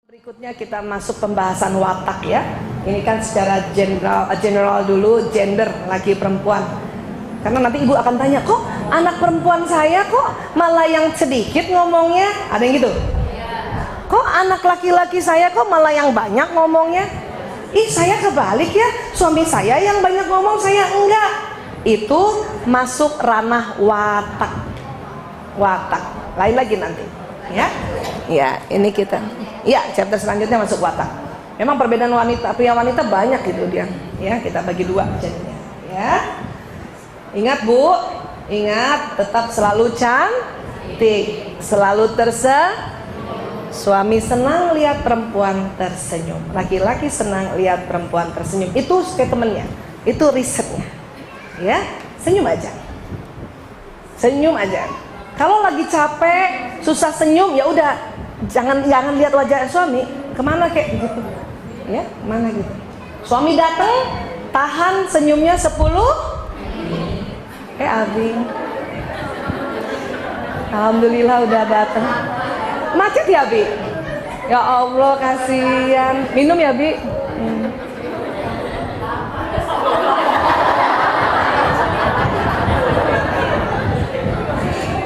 Berikutnya kita masuk pembahasan watak ya. Ini kan secara general dulu, gender laki perempuan. Karena nanti ibu akan tanya, kok anak perempuan saya kok malah yang sedikit ngomongnya? Ada yang gitu? Kok anak laki-laki saya kok malah yang banyak ngomongnya? Ih, saya kebalik ya, suami saya yang banyak ngomong, saya enggak. Itu masuk ranah watak. Watak, lain lagi nanti ya. Ya, ini kita. Ya, chapter selanjutnya masuk watak. Memang perbedaan wanita, pria wanita banyak gitu dia. Ya, kita bagi dua jadinya. Ya. Ingat Bu, ingat tetap selalu cantik, selalu suami senang lihat perempuan tersenyum, laki-laki senang lihat perempuan tersenyum. Itu statementnya, itu risetnya. Ya, senyum aja. Senyum aja. Kalau lagi capek, susah senyum, ya udah jangan lihat wajah suami, kemana kayak gitu. Ya, mana gitu. Suami datang, tahan senyumnya 10. Abi. Alhamdulillah udah datang. Macet ya, Bi? Ya Allah, kasihan. Minum ya, Bi?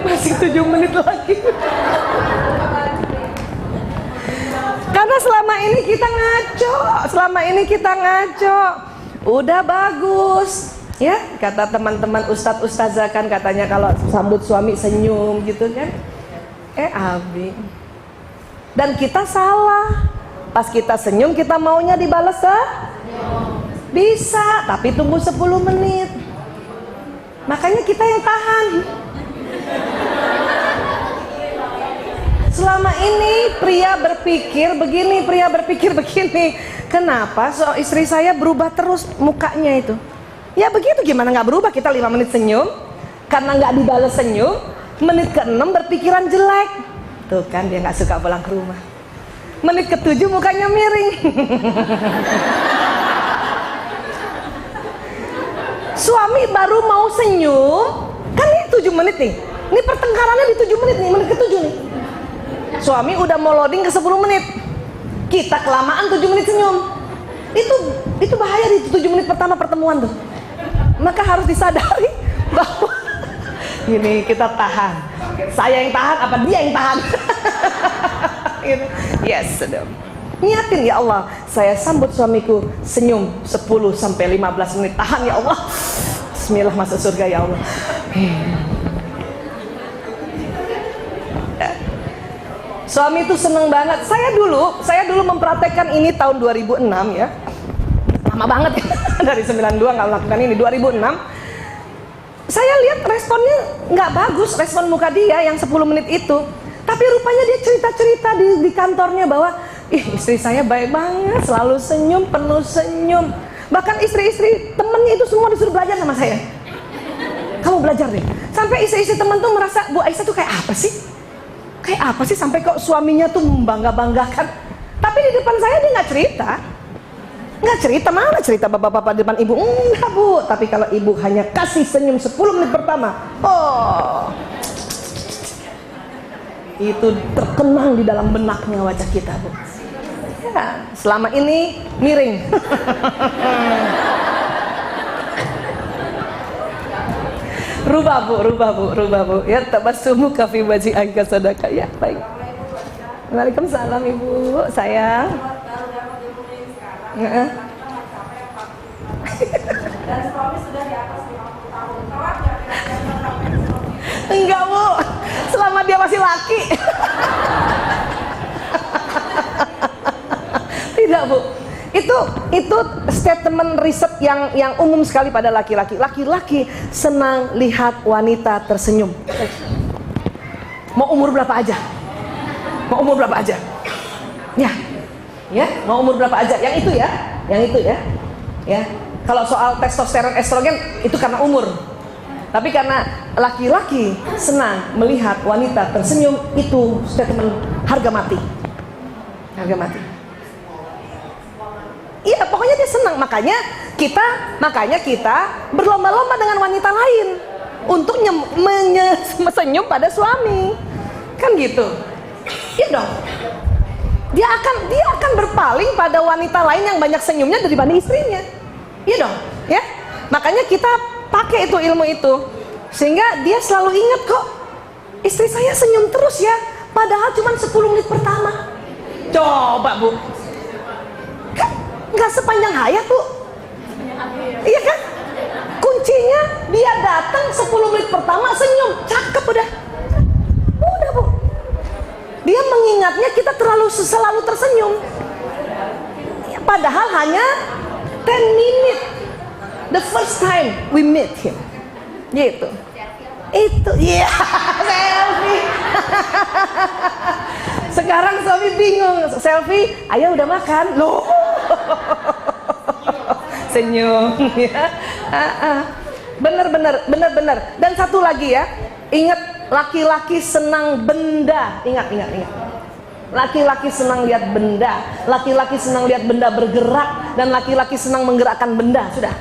Masih 7 menit lagi. Karena selama ini kita ngaco. Udah bagus. Ya, kata teman-teman ustadz ustazah kan katanya kalau sambut suami senyum gitu kan. Abi. Dan kita salah. Pas kita senyum kita maunya dibalas bisa, tapi tunggu 10 menit. Makanya kita yang tahan. Selama ini pria berpikir begini, kenapa istri saya berubah terus mukanya itu? Ya begitu, gimana nggak berubah? Kita 5 menit senyum, karena nggak dibalas senyum, menit ke-6 berpikiran jelek. Tuh kan dia nggak suka pulang ke rumah. Menit ke-7 mukanya miring. Suami baru mau senyum, kan ini 7 menit nih. Ini pertengkarannya di 7 menit nih, menit ke-7 nih. Suami udah mau loading ke 10 menit. Kita kelamaan 7 menit senyum. Itu bahaya di 7 menit pertama pertemuan tuh. Maka harus disadari bahwa ini kita tahan. Saya yang tahan apa dia yang tahan? Yes, sudah. Niatin ya Allah, saya sambut suamiku senyum 10 sampai 15 menit. Tahan ya Allah. Bismillah, masuk surga ya Allah. Suami itu seneng banget. Saya dulu mempraktekkan ini tahun 2006 ya. Lama banget ya. Dari 92 nggak melakukan ini. 2006 saya lihat responnya nggak bagus, respon muka dia yang 10 menit itu. Tapi rupanya dia cerita-cerita di kantornya bahwa istri saya baik banget, selalu senyum, penuh senyum. Bahkan istri-istri temennya itu semua disuruh belajar sama saya. Kamu belajar deh. Sampai istri-istri temen tuh merasa Bu Aisyah tuh kayak apa sih? Kayak apa sih sampai kok suaminya tuh membangga-banggakan. Tapi di depan saya dia nggak cerita. Nggak cerita, mana cerita bapak-bapak di depan ibu. Enggak Bu, tapi kalau ibu hanya kasih senyum 10 menit pertama, itu terkenang di dalam benaknya wajah kita Bu. Ya, selama ini miring. Rubah Bu. Ya, tabassumu fi wajhi angka sadaka. Ya, baik. Waalaikumsalam Ibu, sayang. Dan suami sudah di atas 50 tahun. Enggak Bu, selama dia masih laki. Tidak Bu. Itu statement riset yang umum sekali pada laki-laki. Laki-laki senang lihat wanita tersenyum. Mau umur berapa aja? Ya, mau umur berapa aja? Yang itu ya. Ya. Kalau soal testosteron, estrogen itu karena umur. Tapi karena laki-laki senang melihat wanita tersenyum, itu statement harga mati. Iya, pokoknya dia senang. Makanya kita berlomba-lomba dengan wanita lain untuk senyum pada suami. Kan gitu. Iya dong. dia akan berpaling pada wanita lain yang banyak senyumnya daripada istrinya. Iya dong, ya. Makanya kita pakai itu ilmu itu, sehingga dia selalu ingat kok, istri saya senyum terus ya, padahal cuma 10 menit pertama. Coba Bu, kan nggak sepanjang hayat Bu, iya kan? Kuncinya dia datang 10 menit pertama senyum, cakep udah Bu. Dia mengingatnya kita selalu tersenyum, ya, padahal hanya 10 minutes the first time we meet him, gitu. Itu, iya, selfie. Sekarang suami bingung, selfie, ayah udah makan, loh. Senyum, ya. Bener. Dan satu lagi ya, ingat, laki-laki senang benda, ingat. Laki-laki senang lihat benda, laki-laki senang lihat benda bergerak, dan laki-laki senang menggerakkan benda, sudah.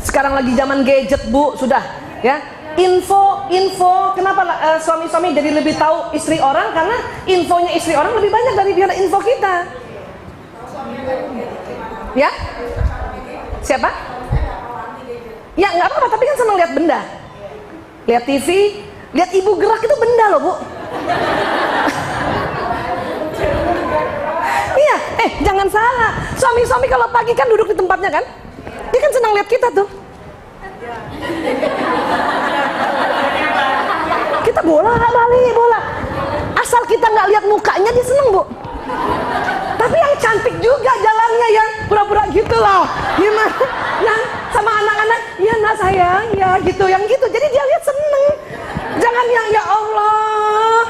Sekarang lagi zaman gadget Bu, sudah, ya. Info, kenapa suami-suami jadi lebih tahu istri orang? Karena infonya istri orang lebih banyak daripada info kita. Ya? Siapa? Ya nggak apa-apa, tapi kan senang lihat benda. Lihat TV, lihat ibu gerak itu benda loh Bu. Iya, jangan salah. Suami-suami kalau pagi kan duduk di tempatnya kan? Dia kan senang lihat kita tuh. Kita bola asal kita nggak lihat mukanya dia seneng Bu. Tapi yang cantik juga jalannya, yang pura-pura gitu loh, gimana yang sama anak-anak, ya nak sayang ya gitu, yang gitu, jadi dia lihat seneng. Jangan yang ya Allah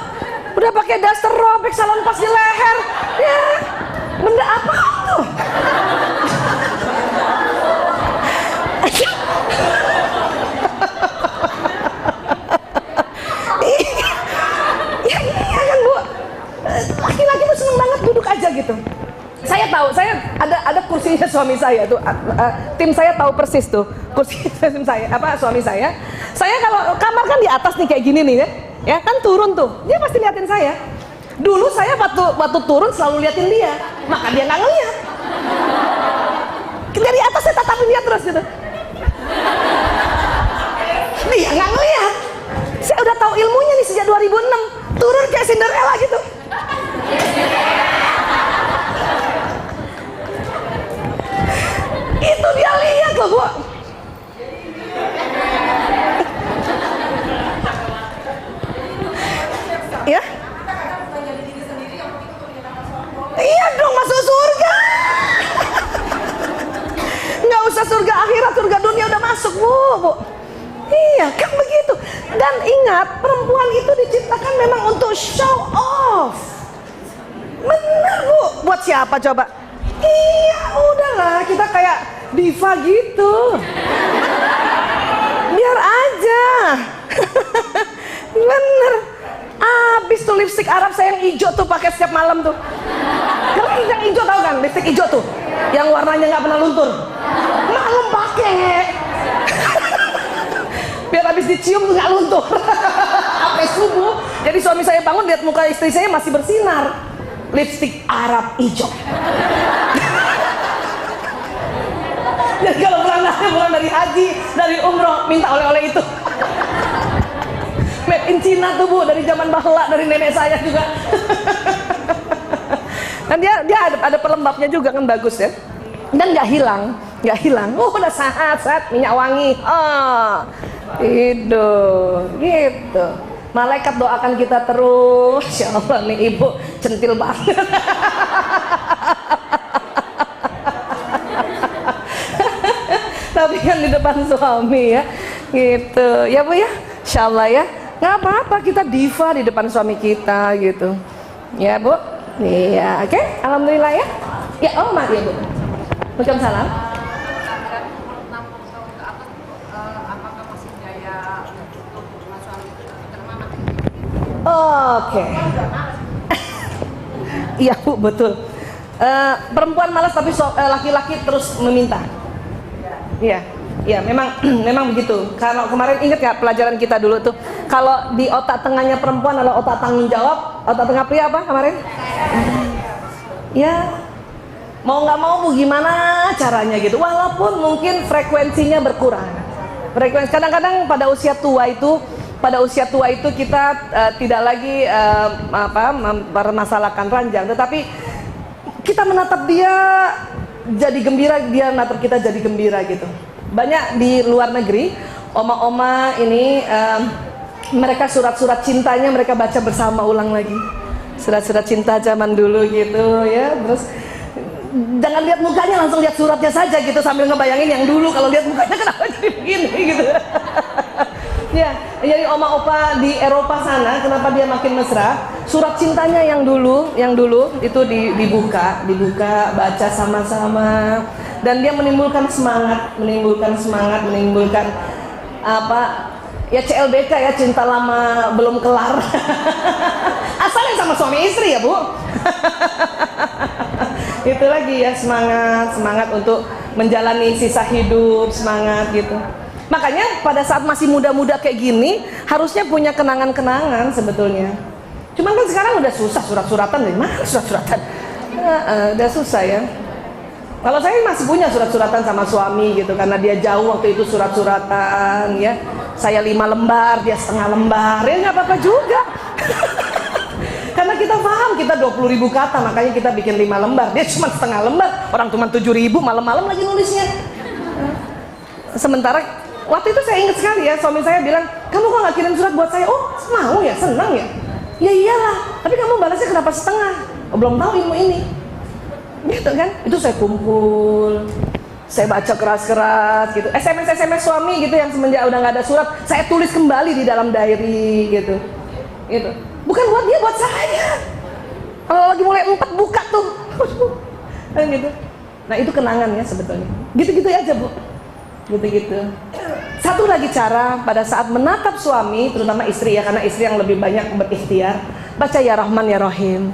udah pakai daster robek salon pas di leher, ya benda apa tuh? Laki-laki tuh seneng banget duduk aja gitu. Saya tahu, saya ada kursinya suami saya tuh, tim saya tahu persis tuh kursi tim saya, suami saya. Saya kalau kamar kan di atas nih kayak gini nih ya kan turun tuh, dia pasti liatin saya. Dulu saya waktu turun selalu liatin dia, maka dia nggak ngeliat. Dari atas saya tatapin dia terus gitu. Dia nggak ngeliat. Saya udah tahu ilmunya nih sejak 2006. Turun kayak Cinderella gitu. Itu dia lihat loh Bu. Ya? Iya dong, masuk surga. Nggak usah surga akhirat, surga dunia udah masuk Bu. Iya kan begitu. Dan ingat, perempuan itu diciptakan memang untuk show off. Bener Bu. Buat siapa coba? Iya udahlah, kita kayak diva gitu. Biar aja. Bener. Abis tuh lipstik Arab saya yang hijau tuh pakai setiap malam tuh. Karena yang hijau tahu kan, lipstik hijau tuh, yang warnanya nggak pernah luntur. Malam pakai. Biar habis dicium tuh nggak luntur. Sampai subuh. Jadi suami saya bangun lihat muka istri saya masih bersinar. Lipstik Arab hijau. Jadi kalau pulang dari haji, dari umroh, minta oleh-oleh itu. Made in Cina tuh Bu, dari zaman bahla, dari nenek saya juga. Dan dia ada pelembabnya juga kan, bagus ya. Dan nggak hilang. Udah saat minyak wangi. Gitu. Malaikat doakan kita terus. Ya Allah nih ibu centil banget. Tapi kan di depan suami ya, gitu. Ya Bu ya, Insya Allah ya. Nggak apa-apa, kita diva di depan suami kita gitu. Ya Bu. Iya, oke. Alhamdulillah ya. Ya, mari ya Bu. Waalaikumsalam. Oke. Iya Bu, betul. Perempuan malas tapi laki-laki terus meminta. Iya, memang begitu. Kalau kemarin ingat nggak pelajaran kita dulu tuh, kalau di otak tengahnya perempuan adalah otak tanggung jawab, otak tengah pria apa kemarin? Ya, mau nggak mau Bu, gimana caranya gitu. Walaupun mungkin frekuensinya berkurang. Kadang-kadang pada usia tua itu kita tidak lagi mempermasalahkan ranjang, tetapi kita menatap dia jadi gembira, dia menatap kita jadi gembira gitu. Banyak di luar negeri, oma-oma ini mereka surat-surat cintanya mereka baca bersama ulang lagi. Surat-surat cinta zaman dulu gitu ya. Terus jangan lihat mukanya, langsung lihat suratnya saja gitu, sambil ngebayangin yang dulu. Kalau lihat mukanya kenapa jadi begini gitu. Ya, jadi oma opa di Eropa sana kenapa dia makin mesra? Surat cintanya yang dulu itu dibuka, baca sama-sama, dan dia menimbulkan semangat, menimbulkan apa? Ya CLBK ya, cinta lama belum kelar. Asalnya sama suami istri ya Bu. Itu lagi ya, semangat untuk menjalani sisa hidup, semangat gitu. Makanya pada saat masih muda-muda kayak gini harusnya punya kenangan-kenangan sebetulnya. Cuman kan sekarang udah susah, surat-suratan dari mana surat-suratan? Udah susah ya. Kalau saya masih punya surat-suratan sama suami gitu, karena dia jauh waktu itu, surat-suratan ya. Saya 5 lembar, dia setengah lembar, ya nggak apa-apa juga. Karena kita paham, kita 20.000 kata, makanya kita bikin 5 lembar. Dia cuma setengah lembar, orang cuma 7.000, malam-malam lagi nulisnya. Sementara waktu itu saya ingat sekali ya, suami saya bilang, kamu kok nggak kirim surat buat saya? Oh mau ya, senang ya. Ya iyalah, tapi kamu balasnya kenapa setengah? Oh, belum tahu ilmu ini. Gitu kan, itu saya kumpul, saya baca keras-keras gitu. SMS suami gitu yang semenjak udah nggak ada surat, saya tulis kembali di dalam diary gitu. Bukan buat dia, buat saya. Kalau lagi mulai 4 buka tuh. Gitu. Nah itu kenangan ya sebetulnya. Gitu-gitu aja Bu. Gitu-gitu. Satu lagi cara pada saat menatap suami, terutama istri ya, karena istri yang lebih banyak berikhtiar, baca ya Rahman ya Rahim.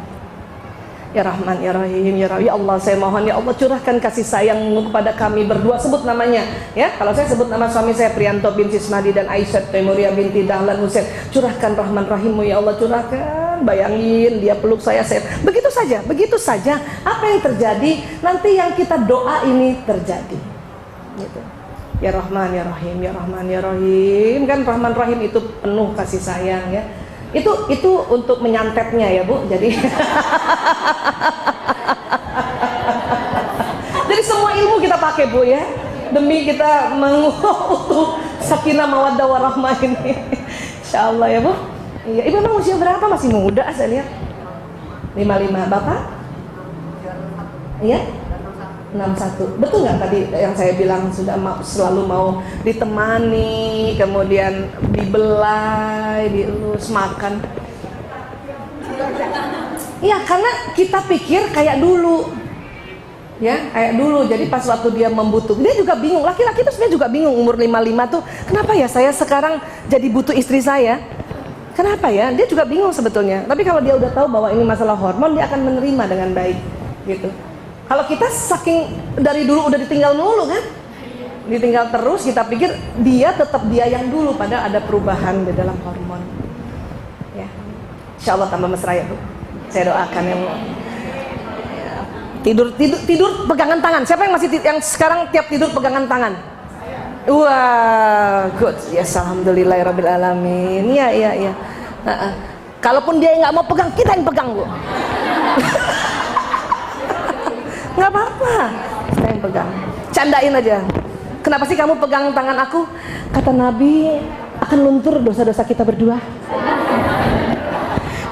Ya Rahman ya Rahim, ya Allah saya mohon ya Allah curahkan kasih sayangmu kepada kami berdua, sebut namanya ya. Kalau saya sebut nama suami saya Prianto bin Sismadi dan Aisyah Temuria binti Dahlan Husain, curahkan Rahman Rahimmu ya Allah, curahkan. Bayangin dia peluk saya begitu saja apa yang terjadi nanti yang kita doa ini terjadi gitu. Ya Rahman ya Rahim, ya Rahman ya Rahim, kan Rahman Rahim itu penuh kasih sayang ya. Itu untuk menyantetnya ya Bu. Jadi jadi semua ilmu kita pakai Bu ya, demi kita mengutuk sakinah mawaddah warahmah ini. Insyaallah ya Bu. Iya, Ibu memang usia berapa? Masih muda saya lihat. 55. Bapak? Iya? 61. Betul nggak tadi yang saya bilang sudah selalu mau ditemani, kemudian dibelai, dielus, makan. Iya, karena kita pikir kayak dulu. Ya, kayak dulu. Jadi pas waktu dia membutuhkan, dia juga bingung. Laki-laki itu sebenarnya juga bingung umur 55 tuh, kenapa ya saya sekarang jadi butuh istri saya? Kenapa ya? Dia juga bingung sebetulnya. Tapi kalau dia udah tahu bahwa ini masalah hormon, dia akan menerima dengan baik gitu. Kalau kita saking dari dulu udah ditinggal mulu kan, ditinggal terus, kita pikir dia tetap dia yang dulu, padahal ada perubahan di dalam hormon. Ya, Insya Allah tambah mesra ya Bu. Saya doakan ya Bu. Tidur pegangan tangan. Siapa yang yang sekarang tiap tidur pegangan tangan? Wah, good. Yes, alhamdulillahirabbil alamin. Iya. Kalaupun dia nggak mau pegang, kita yang pegang Bu. Nggak apa-apa, kita yang pegang. Candain aja. Kenapa sih kamu pegang tangan aku? Kata Nabi akan luntur dosa-dosa kita berdua.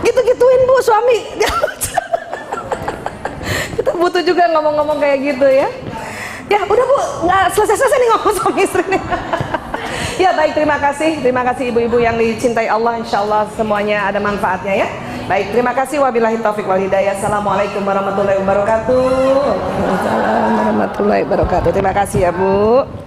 Gitu-gituin Bu suami. Kita butuh juga ngomong-ngomong kayak gitu ya. Ya udah Bu, nggak selesai-selesai nih ngomong suami istri nih. Ya baik, terima kasih ibu-ibu yang dicintai Allah. Insya Allah semuanya ada manfaatnya ya. Baik, terima kasih. Wabillahi taufik wal hidayah. Assalamualaikum warahmatullahi wabarakatuh. Waalaikumsalam warahmatullahi wabarakatuh. Terima kasih ya Bu.